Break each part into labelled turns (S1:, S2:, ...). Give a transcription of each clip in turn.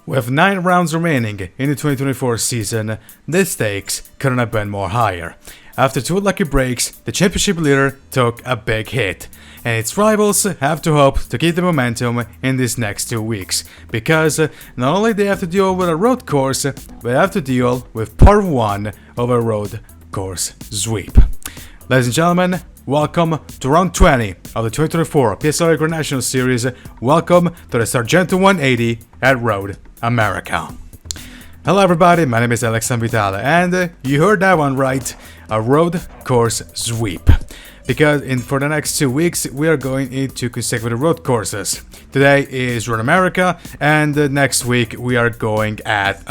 S1: With 9 rounds remaining in the 2024 season, the stakes couldn't have been more higher. After 2 lucky breaks, the championship leader took a big hit, and its rivals have to hope to keep the momentum in these next 2 weeks, because not only they have to deal with a road course, but they have to deal with part 1 of a road course sweep. Ladies and gentlemen, welcome to round 20 of the 2024 PSRLA Grand National Series. Welcome to the Sargento 180 at Road America. Hello everybody, my name is Alex Sanvitale, and you heard that one right, a road course sweep. Because for the next 2 weeks we are going into consecutive road courses. Today is Road America, and next week we are going at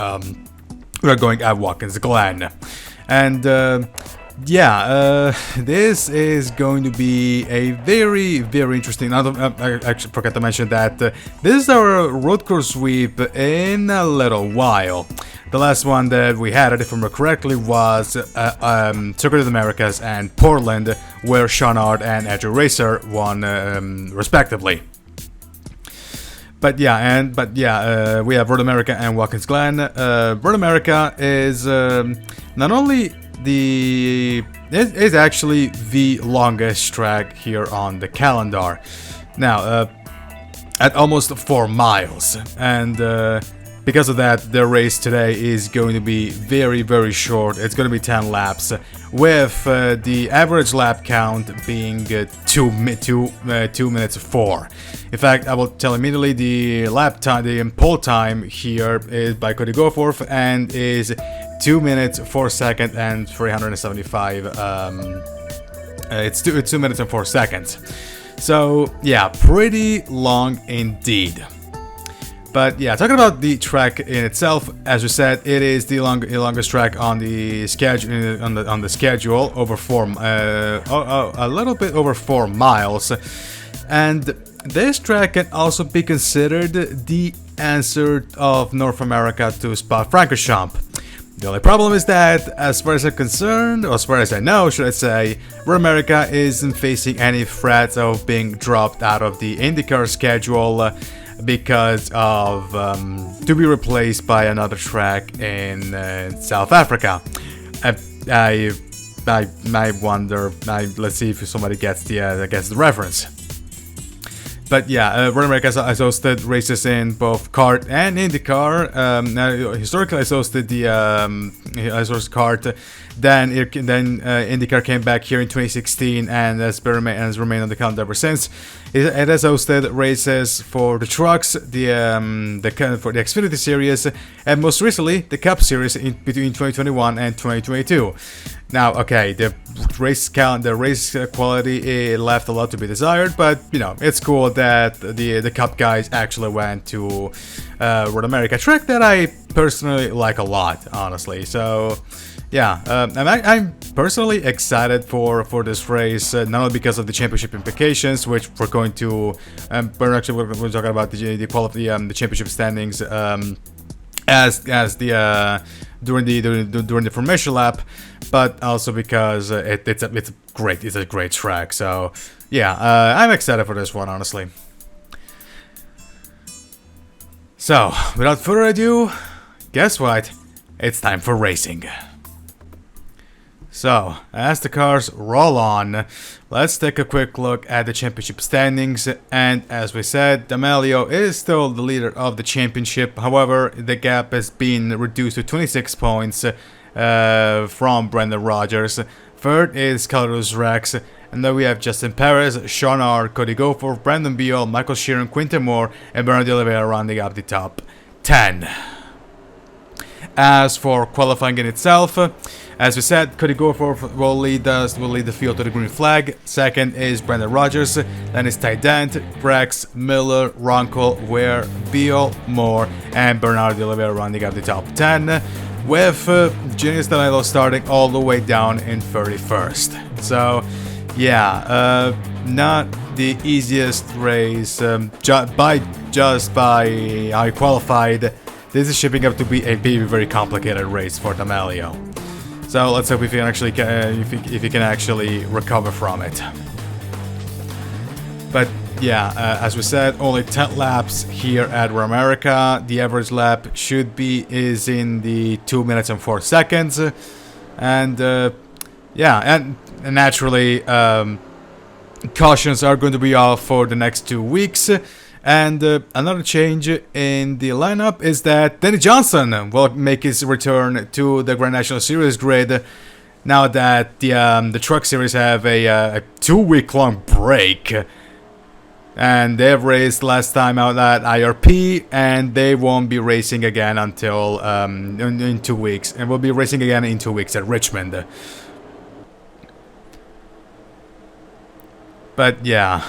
S1: Watkins Glen. And this is going to be a very interesting. I actually forgot to mention that this is our road course sweep in a little while. The last one that we had, if I remember correctly, was Circuit of the Americas and Portland, where Sean Hart and Andrew Racer won respectively. We have Road America and Watkins Glen. Road America is not only it is actually the longest track here on the calendar. Now, at almost 4 miles, and because of that, the race today is going to be very short. It's going to be 10 laps, with the average lap count being 2 minutes 4. In fact, I will tell immediately the lap time, the pole time here is by Cody Goforth, and is 2 minutes 4 seconds and 375. It's 2 minutes and 4 seconds. So yeah, pretty long indeed. But yeah, talking about the track in itself, as we said, it is the longest track on the schedule. On the schedule, over a little bit over 4 miles, and this track can also be considered the answer of North America to Spa-Francorchamps. The only problem is that, as far as I'm concerned, or as far as I know, should I say, Road America isn't facing any threats of being dropped out of the IndyCar schedule because of to be replaced by another track in South Africa. I wonder. Let's see if somebody gets the reference. But yeah, Road America has hosted races in both kart and IndyCar. Historically, has hosted the kart. Then IndyCar came back here in 2016 and has remained on the calendar ever since. It has hosted races for the trucks, for the Xfinity Series, and most recently the Cup Series between 2021 and 2022. Now, okay, the race quality left a lot to be desired, but you know, it's cool that the Cup guys actually went to Road America, track that I personally like a lot, honestly. So yeah, I'm personally excited for this race, not only because of the championship implications, which we're going to, we're talking about the championship standings during the formation lap, but also because it's a great track. So yeah, I'm excited for this one, honestly. So without further ado, guess what? It's time for racing. So, as the cars roll on, let's take a quick look at the championship standings. And as we said, D'Amelio is still the leader of the championship. However, the gap has been reduced to 26 points from Brenden Rogers. Third is Carlos Rex. And then we have Justin Perez, Sean Hart, Cody Goforth, Brandon Beal, Michael Sheeran, Quinton Moore, and Bernard Oliveira rounding up the top 10. As for qualifying in itself, as we said, Cody Goforth will lead the field to the green flag. Second is Brenden Rogers. Then is Ty Dent, Rex, Miller, Ronco, Ware, Beal, Moore, and Bernard Oliveira rounding up the top 10, with Genius Danilo starting all the way down in 31st. So yeah, not the easiest race, just by how he qualified. This is shaping up to be a very complicated race for D'Amelio. So let's hope if he can actually recover from it. But yeah, as we said, only 10 laps here at Road America. The average lap is in the 2 minutes and 4 seconds. And yeah, and naturally, cautions are going to be off for the next 2 weeks. And another change in the lineup is that Danny Johnson will make his return to the Grand National Series grid now that the Truck Series have a 2-week-long break. And they've raced last time out at IRP, and they won't be racing again until in 2 weeks. And we'll be racing again in 2 weeks at Richmond. But yeah.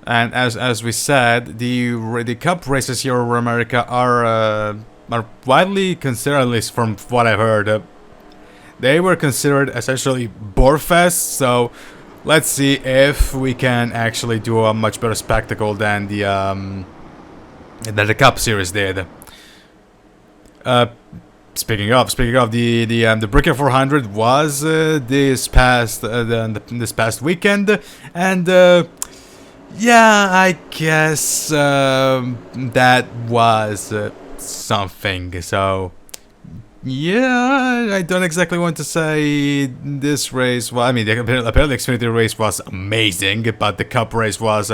S1: And as we said, the Cup races here in America are widely considered, at least from what I've heard, they were considered essentially borefest. So let's see if we can actually do a much better spectacle than the Cup Series did. Speaking of the Bricker 400 was this past weekend, and. Yeah, I guess that was something. So, yeah, I don't exactly want to say this race. Well, I mean, apparently the Xfinity race was amazing, but the Cup race was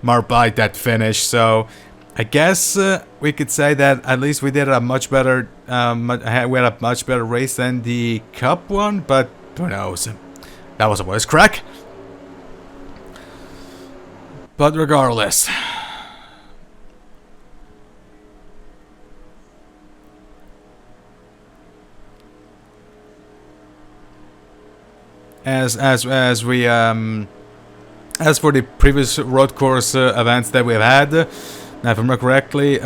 S1: marred by that finish. So, I guess we could say that at least we did a much better, we had a much better race than the Cup one. But who knows? That was a voice crack. But regardless, as for the previous road course events that we've had, if I remember correctly,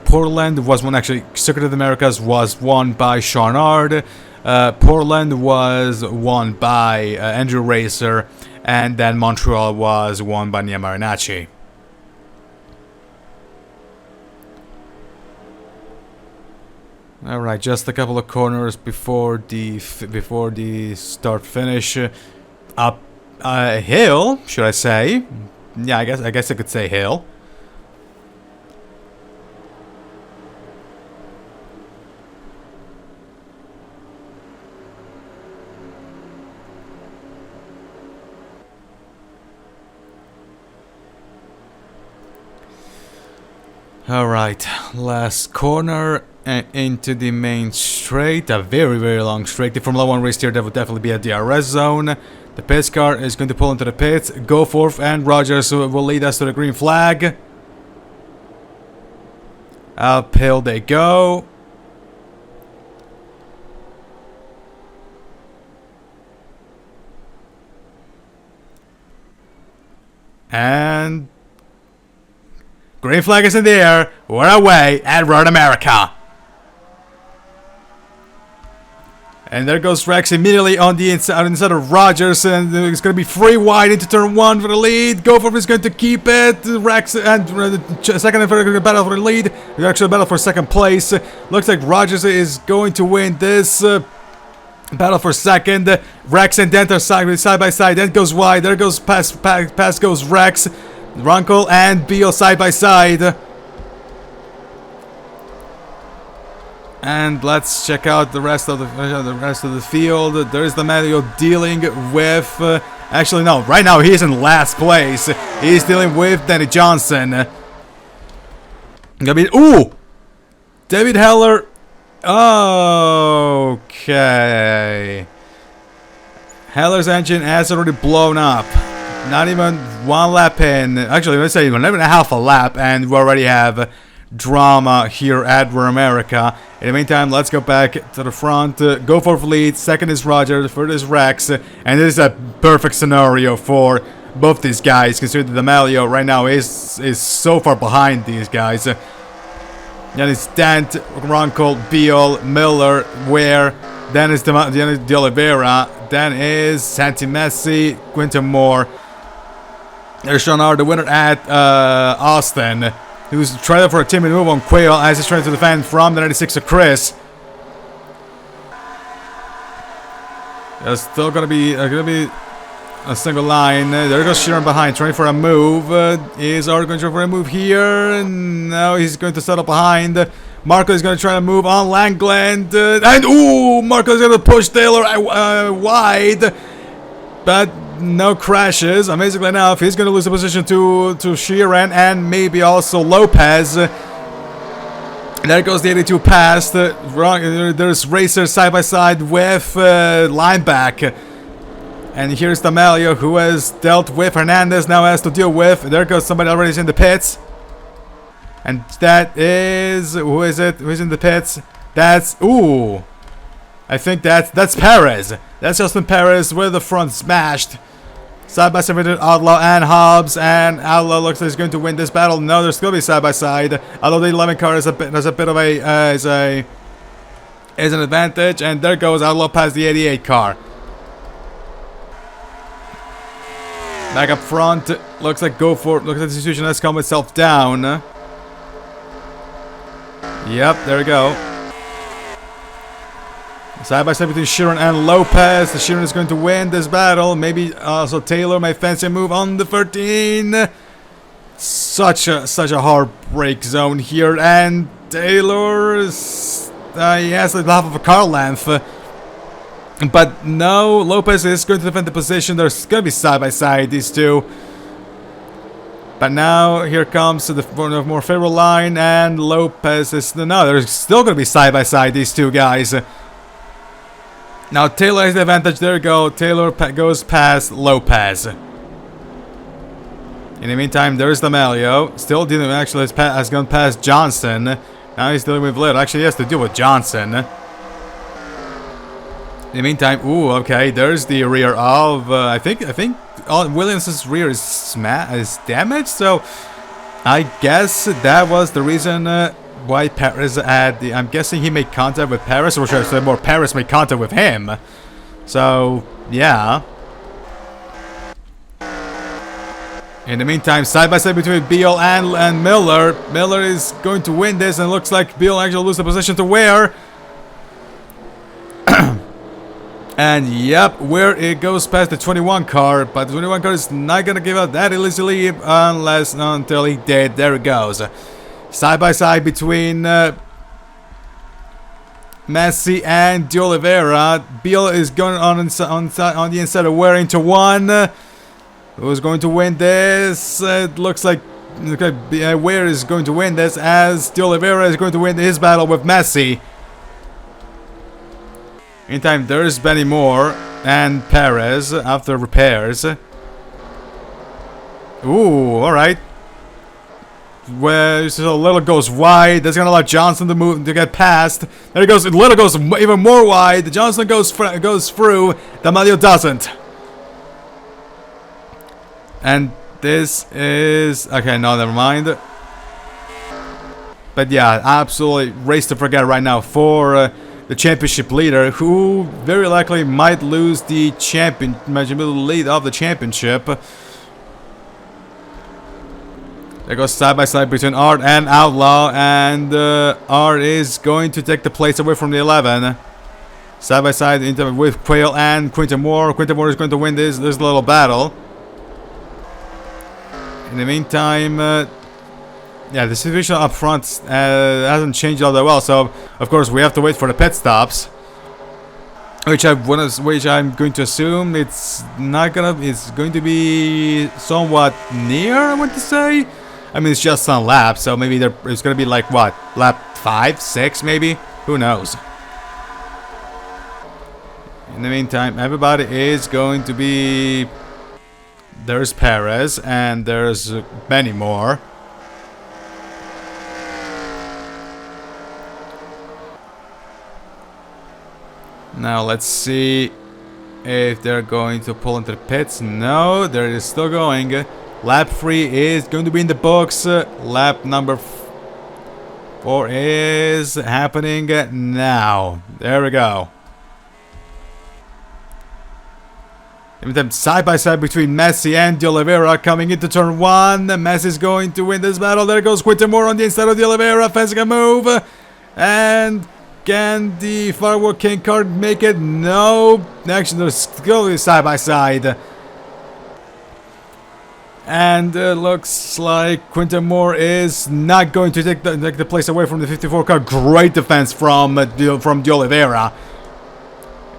S1: Portland was one. Actually, Circuit of the Americas was won by Sean Ard. Portland was won by Andrew Racer. And then Montreal was won by Nia Marinacci. All right, just a couple of corners before the start finish. Up a hill, should I say? Yeah, I guess I could say hill. Alright, last corner and into the main straight, a very long straight. The Formula 1 race here, that would definitely be a DRS zone. The pits car is going to pull into the pits, go forth, and Rogers will lead us to the green flag. Uphill they go. And green flag is in the air. We're away at Road America. And there goes Rex immediately on the inside of Rogers, and it's going to be free wide into turn 1 for the lead. Goforth is going to keep it. Rex and second and third are going to battle for the lead. They're actually battle for second place. Looks like Rogers is going to win this battle for second. Rex and Dent are side by side. Dent goes wide. There goes past goes Rex. Runkle and Beal side by side. And let's check out the rest of the field. There is the Mario dealing with. Actually, no. Right now he's in last place. He's dealing with Danny Johnson. Ooh, David Heller. Okay. Heller's engine has already blown up. Not even one lap in. Actually, let's say not even a half a lap, and we already have drama here at Road America. In the meantime, let's go back to the front. Goforth lead. Second is Roger. Third is Rex. And this is a perfect scenario for both these guys, considering the Malio right now is so far behind these guys. Then it's Dent, Runkle, Beal, Miller, Ware. Then it's De Oliveira. then is Santi Messi, Quinton Moore. There's Sean R, the winner at Austin, who's trying for a team move on Quayle as he's trying to defend from the 96 of Chris. There's still gonna be a single line. There goes Sheeran behind, trying for a move. Is Art going to try for a move here? No, he's going to settle behind. Marco is going to try to move on Langland. And ooh, Marco is going to push Taylor wide. But no crashes. Amazingly enough, he's going to lose the position to Sheeran and maybe also Lopez. There goes the 82 past. There's Racer side by side with Lineback. And here's D'Amelio, who has dealt with Hernandez, now has to deal with. There goes somebody already in the pits. And that is... Who is it? Who's in the pits? That's... Ooh. I think that's Perez. That's Justin Perez with the front smashed. Side by side with Outlaw and Hobbs. And Outlaw looks like he's going to win this battle. No, there's going to be side by side. Although the 11 car is a bit of a... is an advantage. And there goes Outlaw past the 88 car. Back up front, looks like looks like the situation has calmed itself down. Yep, there we go. Side by side between Sheeran and Lopez. The Sheeran is going to win this battle. Maybe also Taylor may fancy a move on the 13. Such a hard break zone here, and Taylor is, he has like half of a car length. But no, Lopez is going to defend the position. There's going to be side by side, these two. But now, here comes the more favorable line, and Lopez is... No, there's still going to be side by side, these two guys. Now, Taylor has the advantage. There we go. Taylor goes past Lopez. In the meantime, there's D'Amelio. Still dealing, actually, has gone past Johnson. Now he's dealing with Little. Actually, he has to deal with Johnson. In the meantime, ooh, okay, there's the rear of, I think Williams' rear is damaged, so I guess that was the reason why Paris had the, I'm guessing he made contact with Paris, or should I say more, Paris made contact with him. So, yeah. In the meantime, side by side between Beal and Miller. Miller is going to win this, and it looks like Beal actually lose the position to Ware. And yep, Ware it goes past the 21 car, but the 21 car is not gonna give up that easily until he did. There it goes. Side by side between Messi and De Oliveira. Beal is going on the inside of Ware into one. Who's going to win this? It looks like Ware is going to win this, as De Oliveira is going to win his battle with Messi. Meantime, there's Benny Moore and Perez after repairs. Ooh, alright. Where so Little goes wide. That's gonna allow Johnson to move to get past. There he goes. Little goes even more wide. Johnson goes through. D'Amelio doesn't. And this is okay. No, never mind. But yeah, absolutely race to forget right now for the championship leader, who very likely might lose the lead of the championship. There goes side by side between Art and Outlaw, and Art is going to take the place away from the 11. Side by side with Quayle and Quinton Moore. Quinton Moore is going to win this little battle. In the meantime, yeah, the situation up front hasn't changed all that well, so of course we have to wait for the pit stops, which I'm going to assume it's going to be somewhat near. I want to say, I mean, it's just some laps, so maybe it's going to be like what, lap 5, 6, maybe. Who knows? In the meantime, everybody is going to be. There's Perez and there's Benny Moore. Now let's see if they're going to pull into the pits. No, they're still going. Lap 3 is going to be in the books. Lap number 4 is happening now. There we go. And then side by side between Messi and De Oliveira coming into turn 1. Messi's going to win this battle. There goes Quinton Moore on the inside of De Oliveira. Fencing a move. And can the Firework King card make it? No. Actually, they're still side by side. And looks like Quinton Moore is not going to take the place away from the 54 card. Great defense from De Oliveira.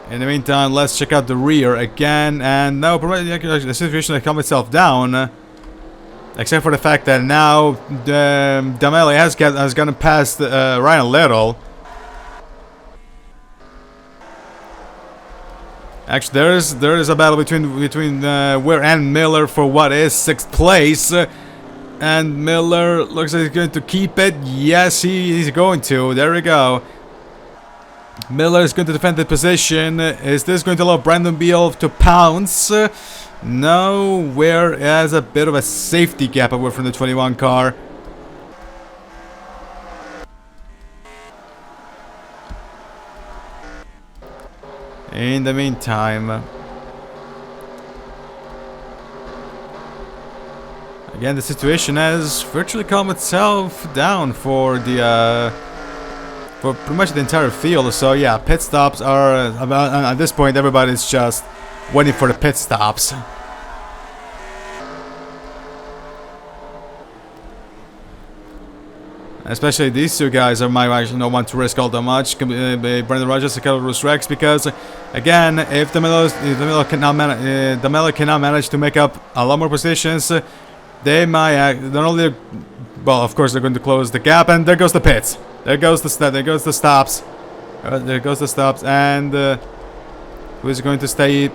S1: In the meantime, let's check out the rear again. And now the situation has calmed itself down. Except for the fact that now D'Amelio has gotten past Ryan Little. Actually, there is a battle between Weir and Miller for what is 6th place, and Miller looks like he's going to keep it. Yes, he's going to. There we go. Miller is going to defend the position. Is this going to allow Brandon Beal to pounce? No. Weir has a bit of a safety gap away from the 21 car. In the meantime, again, the situation has virtually calmed itself down for pretty much the entire field. So yeah, pit stops are at this point everybody's just waiting for the pit stops. Especially these two guys might actually not want to risk all that much. Brenden Rogers and Carlos Rex, because again, if D'Amelio cannot manage to make up a lot more positions, they might not only, well, of course they're going to close the gap, and there goes the pits. There goes the stops. There goes the stops, and who's going to stay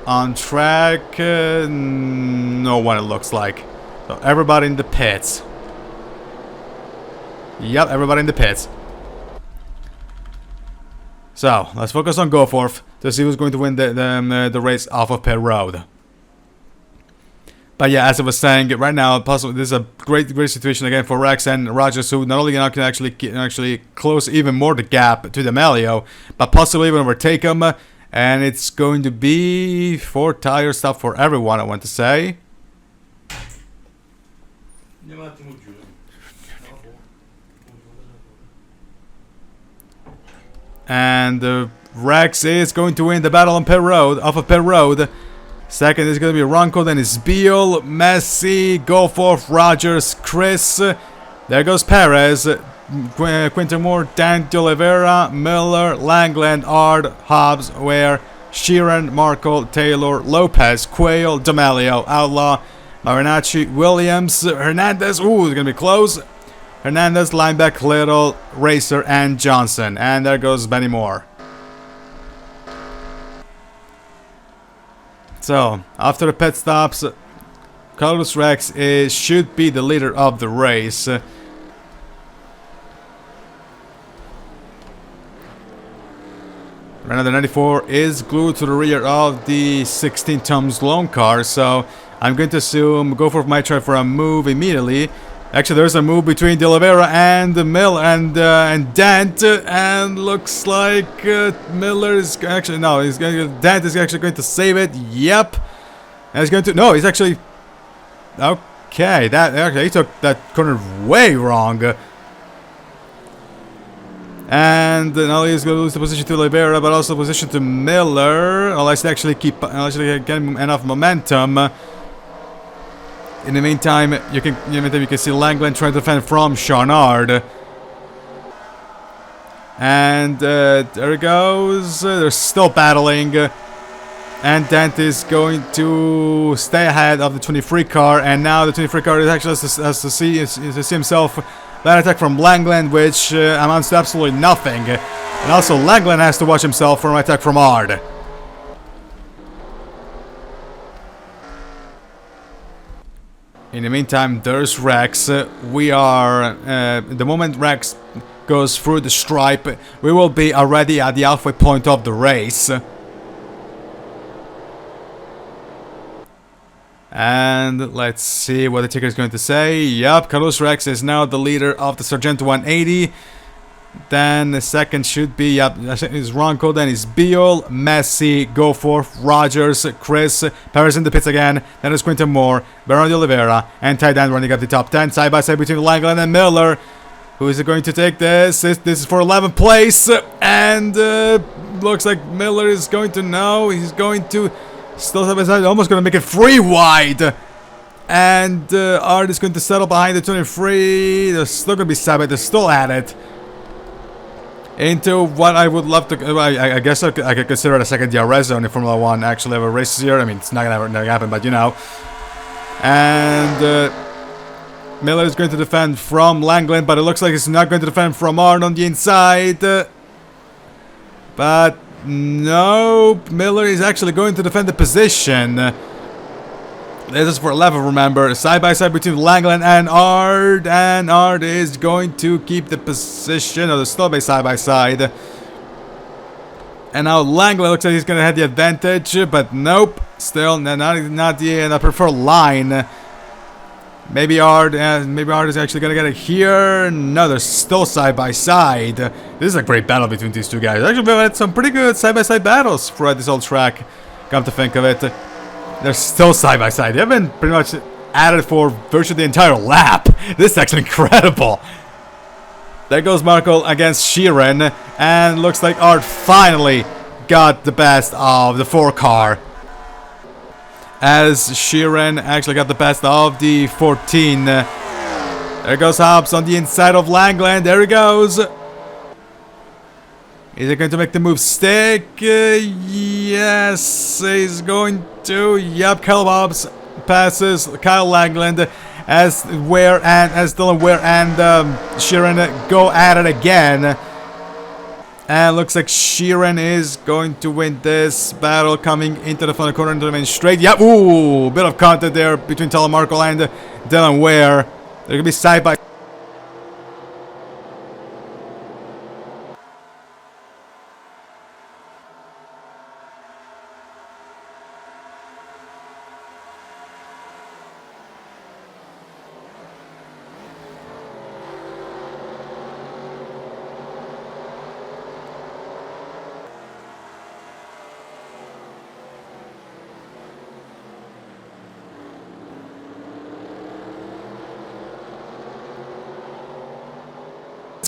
S1: on track? No one, it looks like. So everybody in the pits. Yep, everybody in the pits. So, let's focus on Goforth to see who's going to win the race off of pit road. But yeah, as I was saying, right now, possibly this is a great situation again for Rex and Rogers, who not only can actually close even more the gap to D'Amelio, but possibly even overtake him. And it's going to be 4 tire stuff for everyone, I want to say. And Rex is going to win the battle on pit road, off of pit road. Second is going to be Ronco, then it's Beal, Messi, Goforth, Rogers, Chris. There goes Perez, Quinton Moore, Dan De Oliveira, Miller, Langland, Ard, Hobbs, Weir, Sheeran, Markle, Taylor, Lopez, Quayle, D'Amelio, Outlaw, Marinacci, Williams, Hernandez. Ooh, it's going to be close. Hernandez, Lineback, Little, Racer, and Johnson. And there goes Benny Moore. So, after the pit stops, Carlos Rex should be the leader of the race. Another 94 is glued to the rear of the 16 tons long car, so I'm going to assume Goforth might try for a move immediately. Actually, there's a move between De Oliveira and Mill and Dent, and looks like Miller is actually Dent is actually going to save it. Yep, and he's going to he's actually okay. He took that corner way wrong, and not only is going to lose the position to Oliveira, but also position to Miller, unless they actually get enough momentum. In the meantime, you can see Langland trying to defend from Charnard. And there it goes. They're still battling. And Dent is going to stay ahead of the 23 car. And now the 23 car is actually has to see himself that attack from Langland, which amounts to absolutely nothing. And also Langland has to watch himself for an attack from Ard. In the meantime, there's Rex. We are, the moment Rex goes through the stripe, we will be already at the halfway point of the race. And let's see what the ticker is going to say. Yup, Carlos Rex is now the leader of the Sargento 180. Then the second should be, yep, is Ronco. Then it's Beal, Messi, Goforth, Rogers, Chris, Paris in the pits again. Then it's Quinton Moore, Bernardo de Oliveira, and Ty Dan running up the top 10 side by side between Langland and Miller. Who is going to take this? This is for 11th place, and looks like Miller is going to know. He's going to still have his side, almost going to make it 3 wide. And Art is going to settle behind the 23. They're still going to be Sabbath. They're still at it. Into what I would love to, I guess I could consider it a second DRS zone in Formula 1 actually ever races here. I mean, it's not gonna happen, but you know. And Miller is going to defend from Langland, but it looks like he's not going to defend from Art on the inside. But nope, Miller is actually going to defend the position. This is for 11, remember, side by side between Langland and Art is going to keep the position, or they're still by side by side. And now Langland looks like he's going to have the advantage, but nope, still not the preferred line. Maybe Art is actually going to get it here. No, they're still side by side. This is a great battle between these two guys. Actually, we've had some pretty good side by side battles throughout this whole track, come to think of it. They're still side by side. They've been pretty much at it for virtually the entire lap. This is actually incredible. There goes Markle against Sheeran, and looks like Art finally got the best of the 4 car. As Sheeran actually got the best of the 14. There goes Hobbs on the inside of Langland. There he goes. Is he going to make the move stick? Yes, he's going to. Yep, Kyle Hobbs passes Kyle Langland as Dylan Ware and Sheeran go at it again. And looks like Sheeran is going to win this battle, coming into the front corner into the main straight. Yep, ooh, bit of contact there between Telemarco and Dylan Ware. They're going to be side by.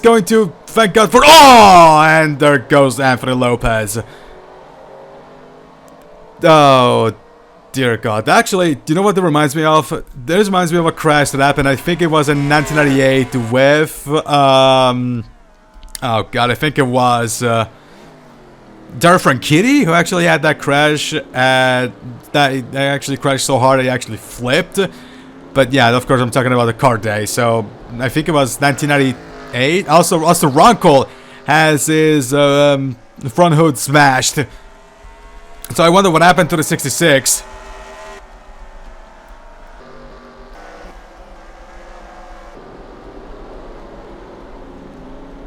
S1: Going to, thank God for, oh, and there goes Anthony Lopez. Oh, dear God. Actually, do you know what that reminds me of? This reminds me of a crash that happened, I think it was in 1998 with, oh God, I think it was, Darren Franchitti, who actually had that crash, that they actually crashed so hard he actually flipped. But yeah, of course I'm talking about the car day, so I think it was 1998. Also Ronco has his front hood smashed. So I wonder what happened to the 66.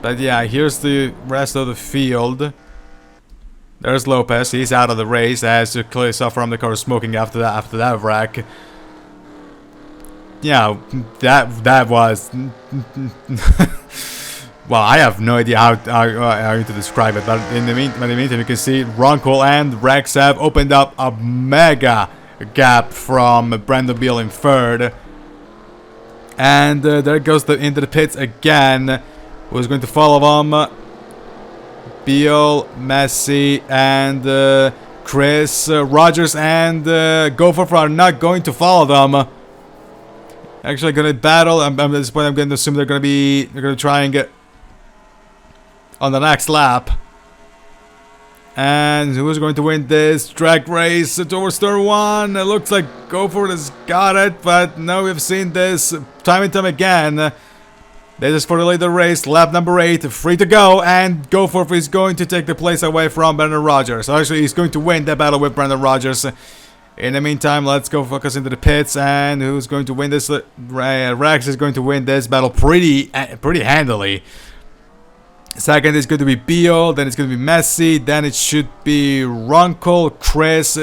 S1: But yeah, here's the rest of the field. There's Lopez. He's out of the race, as you clearly saw from the car smoking after that wreck. Yeah, that was. Well, I have no idea how to describe it, but in the meantime, you can see Ronco and Rex have opened up a mega gap from Brandon Beal in third. And there goes into the pits again. Who's going to follow them? Beal, Messi, and Chris. Rogers and Goforth are not going to follow them. Actually, gonna battle. At this point, I'm going to assume they're going to try and get on the next lap. And who's going to win this drag race towards turn 1? It looks like Goforth has got it, but no, we've seen this time and time again. This is for the later race, lap number 8, free to go, and Goforth is going to take the place away from Brenden Rogers. So actually, he's going to win that battle with Brenden Rogers. In the meantime, let's go focus into the pits, and who's going to win this? Rex is going to win this battle pretty handily. Second is going to be Beal, then it's going to be Messi, then it should be Ronco, Chris,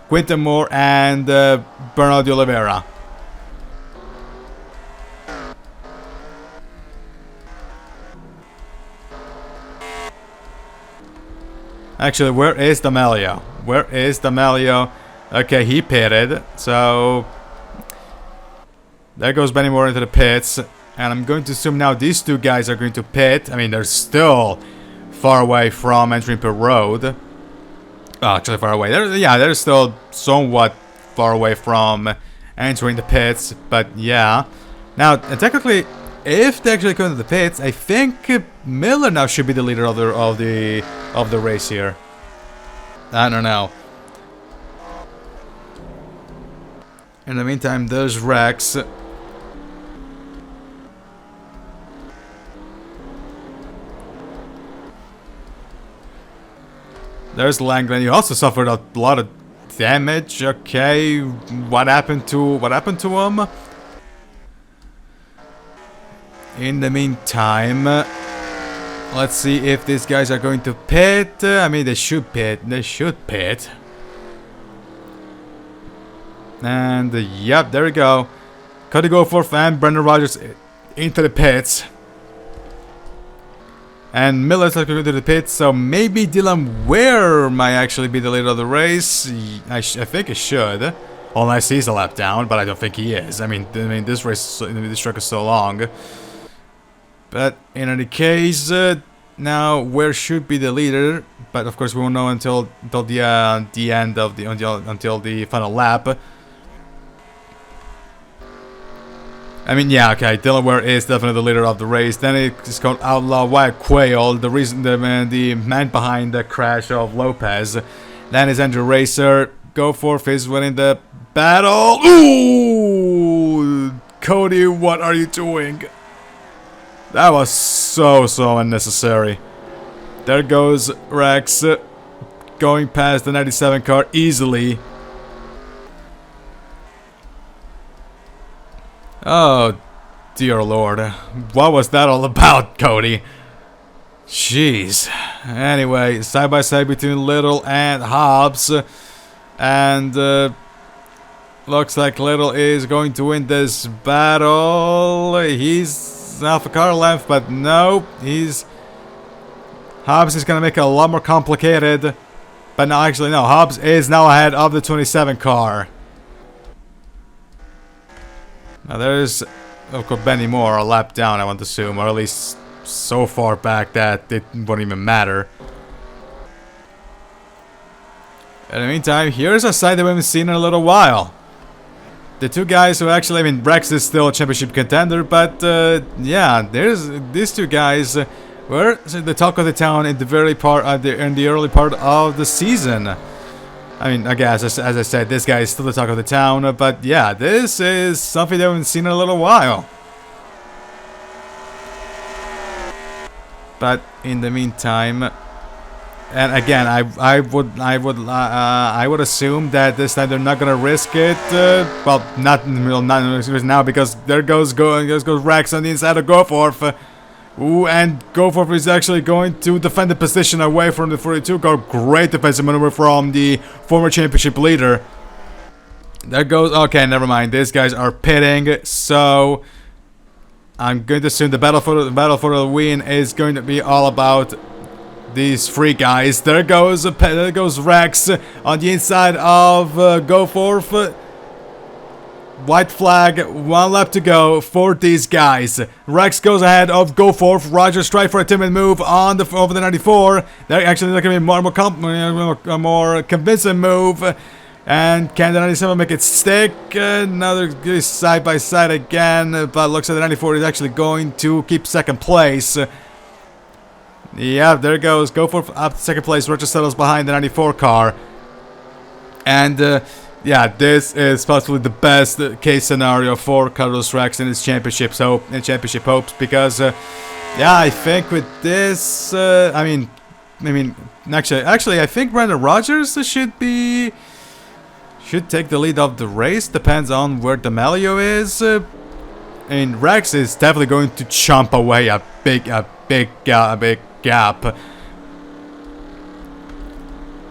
S1: Quinton Moore, and Bernardo de Oliveira. Actually, where is D'Amelio? Where is D'Amelio? Okay, he pitted. So there goes Benny Moore into the pits. And I'm going to assume now these two guys are going to pit. I mean, they're still far away from entering pit road. Oh, actually far away. They're still somewhat far away from entering the pits. But yeah. Now, technically, if they actually come to the pits, I think Miller now should be the leader of the race here. I don't know. In the meantime, there's Rex. There's Langland. He also suffered a lot of damage. Okay, what happened to him? In the meantime, let's see if these guys are going to pit. I mean, they should pit. They should pit. And yep, there we go. Cody Goforth and Brenden Rogers into the pits. And Miller's going to the pits, so maybe Dylan Ware might actually be the leader of the race. I think he should, unless he's a lap down, but I don't think he is. I mean, this race, this track is so long. But in any case, now Ware should be the leader, but of course we won't know until the end of until the final lap. I mean, yeah, okay, Dylan Ware is definitely the leader of the race. Then it's called Outlaw Wyatt Quayle, the man behind the crash of Lopez. Then is Andrew Racer. Goforth is winning the battle. Ooh! Cody, what are you doing? That was so unnecessary. There goes Rex, going past the 97 car easily. Oh, dear Lord. What was that all about, Cody? Jeez. Anyway, side by side between Little and Hobbs. And looks like Little is going to win this battle. He's half a car length, but no. Hobbs is going to make it a lot more complicated. But no, actually, no. Hobbs is now ahead of the 27 car. Now there's, of course, Benny Moore a lap down, I want to assume, or at least so far back that it won't even matter. In the meantime, here's a sight that we haven't seen in a little while. The two guys who actually, I mean, Rex is still a championship contender, but yeah, there's these two guys were the talk of the town in the early part of the season. I mean, again, as I said, this guy is still the talk of the town, but yeah, this is something that we haven't seen in a little while. But in the meantime, and again, I would assume that this time they're not gonna risk it. Well, not now, because there goes Rex on the inside of Goforth. Ooh, and Goforth is actually going to defend the position away from the 42 car. Great defensive maneuver from the former championship leader. There goes. Okay, never mind. These guys are pitting, so I'm going to assume the battle for the win is going to be all about these three guys. There goes Rex on the inside of Goforth. White flag, one lap to go for these guys. Rex goes ahead of Goforth. Rogers tries for a timid move on over the 94. They're actually looking at a more convincing move. And can the 97 make it stick? Another side by side again, but looks like the 94 is actually going to keep second place. Yeah, there it goes. Goforth up to second place. Rogers settles behind the 94 car. And yeah, this is possibly the best case scenario for Carlos Rex in his championship hopes, because yeah, I think with this, I mean, actually, I think Brenden Rogers should take the lead of the race. Depends on where D'Amelio is. I mean, Rex is definitely going to chomp away a big gap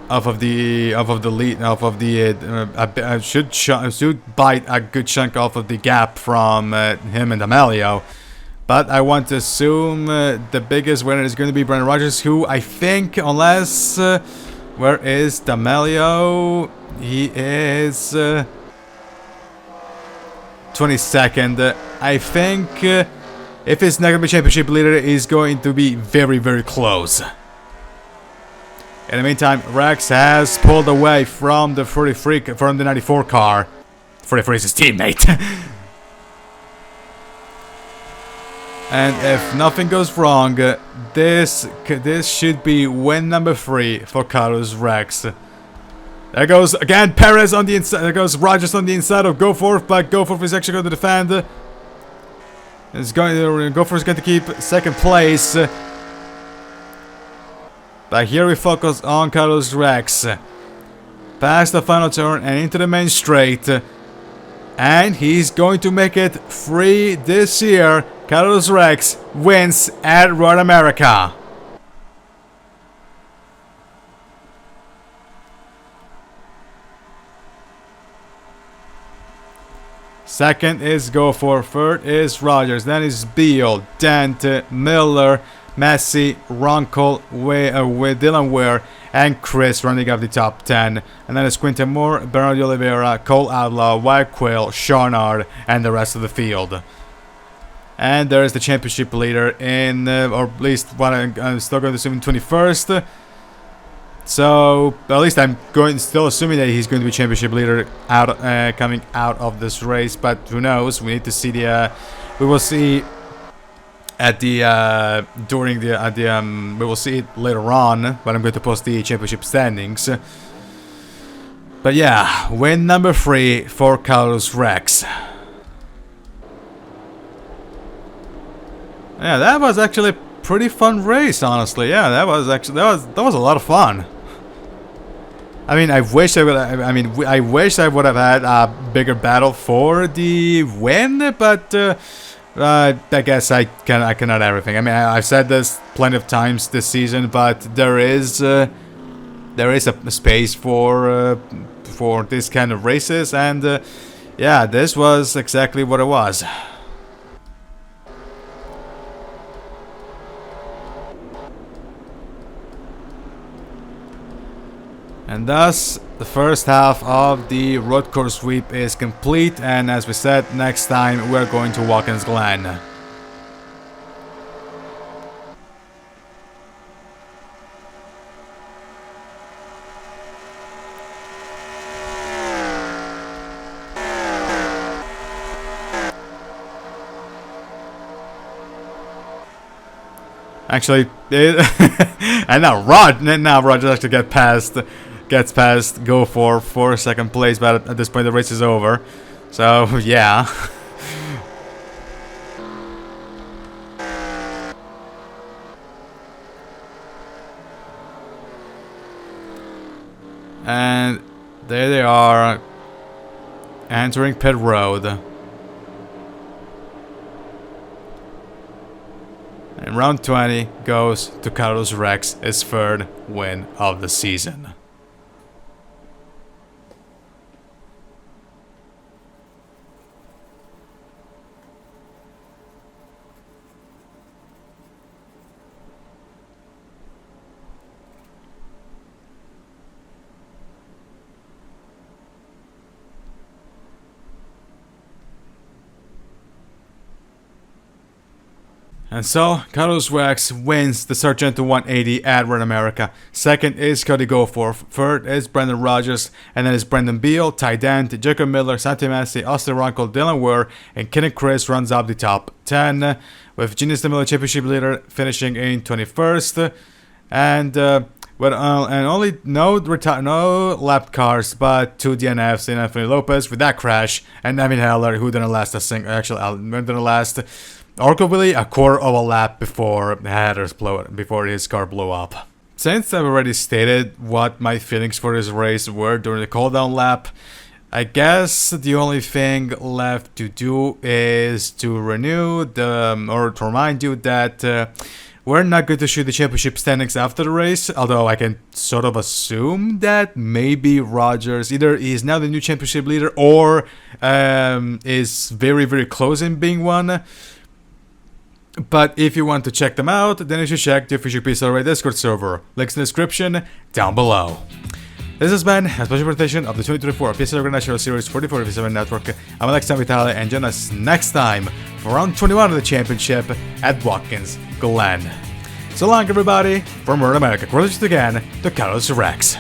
S1: off of the lead, should bite a good chunk off of the gap from him and D'Amelio. But I want to assume the biggest winner is going to be Brenden Rogers, who I think, unless... where is D'Amelio? He is... 22nd. I think if he's not going to be championship leader, he's going to be very, very close. In the meantime, Rex has pulled away from the 43, from the 94 car. 43 is his teammate. And if nothing goes wrong, this should be win number 3 for Carlos Rex. There goes again Perez on the inside. There goes Rogers on the inside of Goforth, but Goforth is actually going to defend. Goforth is going to keep second place. But here we focus on Carlos Rex. Past the final turn and into the main straight. And he's going to make it free this year. Carlos Rex wins at Road America. Second is Goforth, third is Rogers, then is Beal, Dent, Miller, Messi, Ronco, with Dylan Ware, and Chris running up the top 10. And then it's Quinton Moore, Bernardo Oliveira, Cole Outlaw, White Quill, Shawnard, and the rest of the field. And there is the championship leader in, or at least what I'm still going to assume in 21st. So at least I'm still assuming that he's going to be championship leader out, coming out of this race. But who knows? We need to see the. We will see at the we will see it later on when I'm going to post the championship standings. But yeah, win number 3 for Carlos Rex. Yeah, that was actually a pretty fun race, honestly. Yeah, that was a lot of fun. I mean, I wish I would have had a bigger battle for the win, but I guess I cannot have everything. I mean, I've said this plenty of times this season, but there is a space for this kind of races, and yeah, this was exactly what it was. And thus, the first half of the road course sweep is complete, and as we said, next time we're going to Watkins Glen. Actually, and now Rogers actually gets past Goforth for second place, but at this point the race is over. So yeah. And there they are, entering pit road. And round 20 goes to Carlos Rex, his third win of the season. And so, Carlos Rex wins the Sargento 180 at Road America. Second is Cody Goforth. Third is Brenden Rogers. And then is Brendan Beal, Ty Dent, Jacob Miller, Santi Messi, Austin Ronco, Dylan Ware, and Kenny Chris runs up the top 10. With Genius DeMille championship leader finishing in 21st. And only no lap cars, but 2 DNFs in Anthony Lopez with that crash. And Evan Heller, who didn't last didn't last arguably a quarter of a lap before his car blew up. Since I've already stated what my feelings for this race were during the cooldown lap, I guess the only thing left to do is to renew or to remind you that we're not going to shoot the championship standings after the race, although I can sort of assume that maybe Rogers either is now the new championship leader or is very, very close in being one. But if you want to check them out, then you should check the official PSRLA Discord server. Links in the description down below. This has been a special presentation of the 2024 PSRLA National Series 4457 Network. I'm Alexander Vitale, and join us next time for round 21 of the championship at Watkins Glen. So long, everybody. From North America, congratulations again to Carlos Rex.